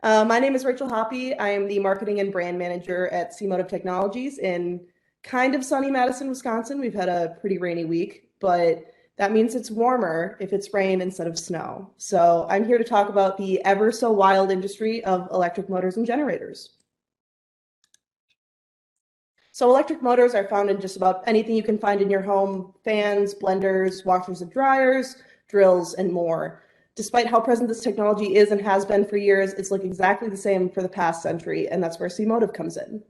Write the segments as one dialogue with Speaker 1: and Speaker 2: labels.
Speaker 1: My name is Rachel Hoppe. I am the marketing and brand manager at C-Motive Technologies in kind of sunny Madison, Wisconsin. We've had a pretty rainy week, but that means it's warmer if it's rain instead of snow. So I'm here to talk about the ever so wild industry of electric motors and generators. So electric motors are found in just about anything you can find in your home: fans, blenders, washers and dryers, drills, and more. Despite how present this technology is and has been for years, it's looked exactly the same for the past century, and that's where C-Motive comes in.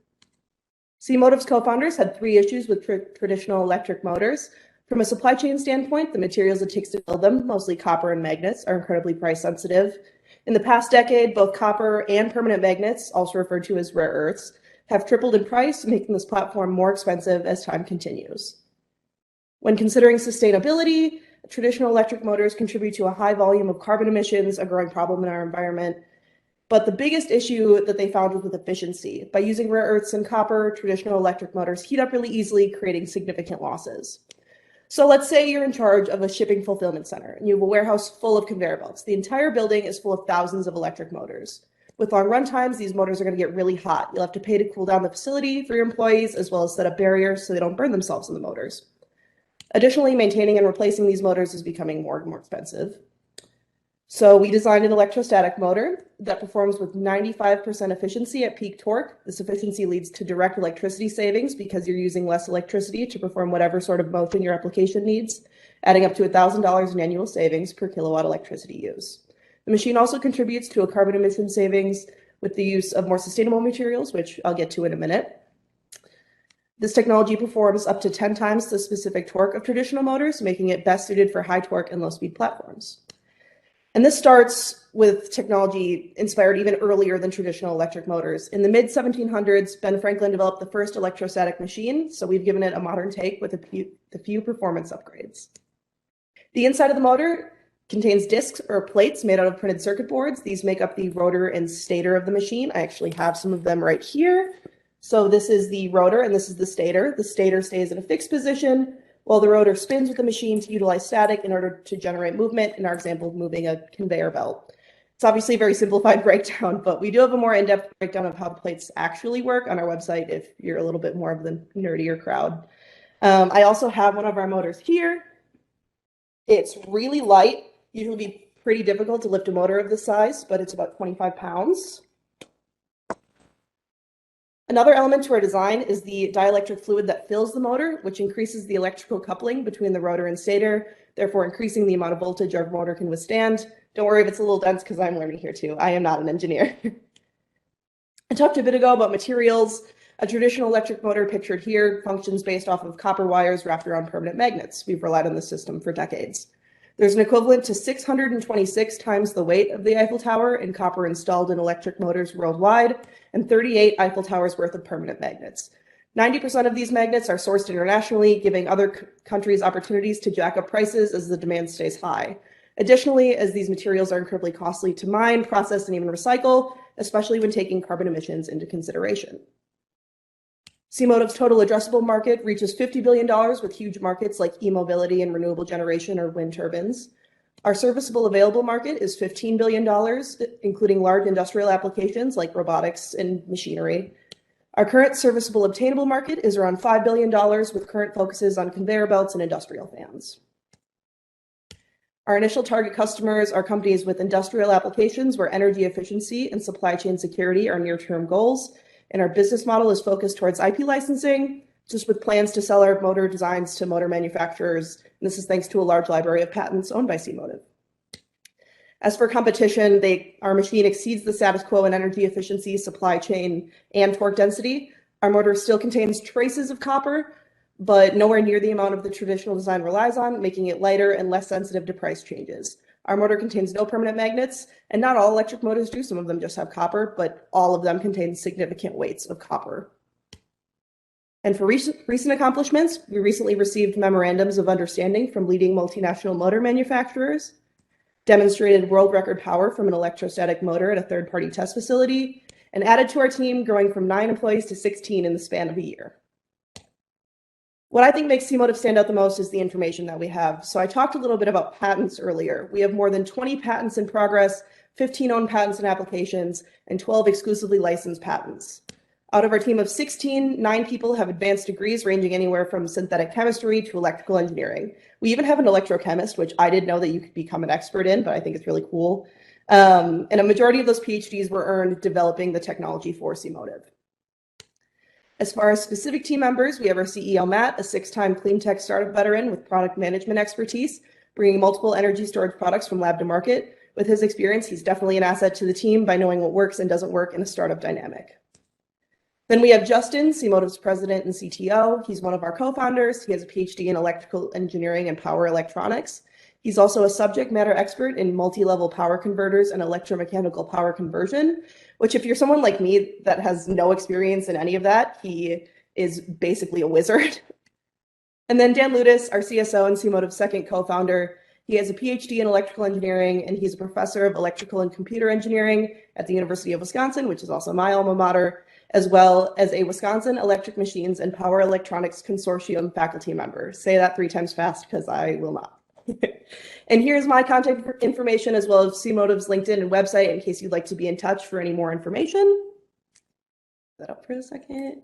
Speaker 1: C-Motive's co-founders had three issues with traditional electric motors. From a supply chain standpoint, the materials it takes to build them, mostly copper and magnets, are incredibly price sensitive. In the past decade, both copper and permanent magnets, also referred to as rare earths, have tripled in price, making this platform more expensive as time continues. When considering sustainability, traditional electric motors contribute to a high volume of carbon emissions, a growing problem in our environment. But the biggest issue that they found was with efficiency. By using rare earths and copper, traditional electric motors heat up really easily, creating significant losses. So let's say you're in charge of a shipping fulfillment center and you have a warehouse full of conveyor belts. The entire building is full of thousands of electric motors. With long run times, these motors are going to get really hot. You'll have to pay to cool down the facility for your employees, as well as set up barriers so they don't burn themselves in the motors. Additionally, maintaining and replacing these motors is becoming more and more expensive. So we designed an electrostatic motor that performs with 95% efficiency at peak torque. This efficiency leads to direct electricity savings because you're using less electricity to perform whatever sort of motion your application needs, adding up to $1,000 in annual savings per kilowatt electricity use. The machine also contributes to a carbon emission savings with the use of more sustainable materials, which I'll get to in a minute. This technology performs up to 10 times the specific torque of traditional motors, making it best suited for high torque and low speed platforms. And this starts with technology inspired even earlier than traditional electric motors. In the mid-1700s, Ben Franklin developed the first electrostatic machine, so we've given it a modern take with a few performance upgrades. The inside of the motor contains discs or plates made out of printed circuit boards. These make up the rotor and stator of the machine. I actually have some of them right here. So this is the rotor and this is the stator. The stator stays in a fixed position while the rotor spins with the machine to utilize static in order to generate movement, in our example of moving a conveyor belt. It's obviously a very simplified breakdown, but we do have a more in-depth breakdown of how the plates actually work on our website if you're a little bit more of the nerdier crowd. I also have one of our motors here. It's really light. Usually be pretty difficult to lift a motor of this size, but it's about 25 pounds. Another element to our design is the dielectric fluid that fills the motor, which increases the electrical coupling between the rotor and stator, therefore increasing the amount of voltage our motor can withstand. Don't worry if it's a little dense because I'm learning here too. I am not an engineer. I talked a bit ago about materials. A traditional electric motor pictured here functions based off of copper wires wrapped around permanent magnets. We've relied on this system for decades. There's an equivalent to 626 times the weight of the Eiffel Tower in copper installed in electric motors worldwide, and 38 Eiffel Towers worth of permanent magnets. 90% of these magnets are sourced internationally, giving other countries opportunities to jack up prices as the demand stays high. Additionally, as these materials are incredibly costly to mine, process, and even recycle, especially when taking carbon emissions into consideration. C-Motive's total addressable market reaches $50 billion with huge markets like e-mobility and renewable generation or wind turbines. Our serviceable available market is $15 billion, including large industrial applications like robotics and machinery. Our current serviceable obtainable market is around $5 billion with current focuses on conveyor belts and industrial fans. Our initial target customers are companies with industrial applications where energy efficiency and supply chain security are near-term goals. And our business model is focused towards IP licensing, just with plans to sell our motor designs to motor manufacturers. And this is thanks to a large library of patents owned by C-Motive. As for competition, our machine exceeds the status quo in energy efficiency, supply chain, and torque density. Our motor still contains traces of copper, but nowhere near the amount of the traditional design relies on, making it lighter and less sensitive to price changes. Our motor contains no permanent magnets, and not all electric motors do. Some of them just have copper, but all of them contain significant weights of copper. And for recent accomplishments, we recently received memorandums of understanding from leading multinational motor manufacturers, demonstrated world record power from an electrostatic motor at a third-party test facility, and added to our team, growing from 9 employees to 16 in the span of a year. What I think makes C-Motive stand out the most is the information that we have. So I talked a little bit about patents earlier. We have more than 20 patents in progress 15 owned patents and applications, and 12 exclusively licensed patents. Out of our team of 16, 9 people have advanced degrees ranging anywhere from synthetic chemistry to electrical engineering. We even have an electrochemist, which I didn't know that you could become an expert in, but I think it's really cool. And a majority of those PhDs were earned developing the technology for C-Motive. As far as specific team members, we have our CEO, Matt, a 6-time clean tech startup veteran with product management expertise, bringing multiple energy storage products from lab to market. With his experience, he's definitely an asset to the team by knowing what works and doesn't work in a startup dynamic. Then we have Justin, C-Motive's president and CTO. He's one of our co-founders. He has a PhD in electrical engineering and power electronics. He's also a subject matter expert in multi-level power converters and electromechanical power conversion, which if you're someone like me that has no experience in any of that, he is basically a wizard. And then Dan Ludis, our CSO and C-Motive's second co-founder. He has a PhD in electrical engineering, and he's a professor of electrical and computer engineering at the University of Wisconsin, which is also my alma mater, as well as a Wisconsin Electric Machines and Power Electronics Consortium faculty member. Say that 3 times fast because I will not. And here's my contact information as well as C-Motive's LinkedIn and website in case you'd like to be in touch for any more information. That up for a second.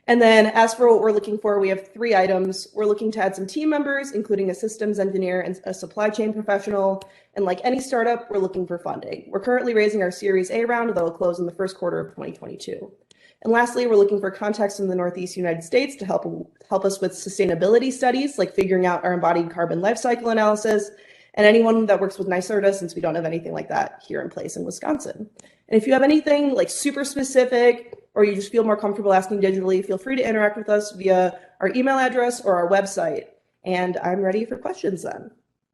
Speaker 1: And then as for what we're looking for, we have 3 items. We're looking to add some team members, including a systems engineer and a supply chain professional. And like any startup, we're looking for funding. We're currently raising our Series A round that will close in the first quarter of 2022. And lastly, we're looking for contacts in the Northeast United States to help us with sustainability studies, like figuring out our embodied carbon life cycle analysis, and anyone that works with NYSERDA, since we don't have anything like that here in place in Wisconsin. And if you have anything like super specific, or you just feel more comfortable asking digitally, feel free to interact with us via our email address or our website. And I'm ready for questions then.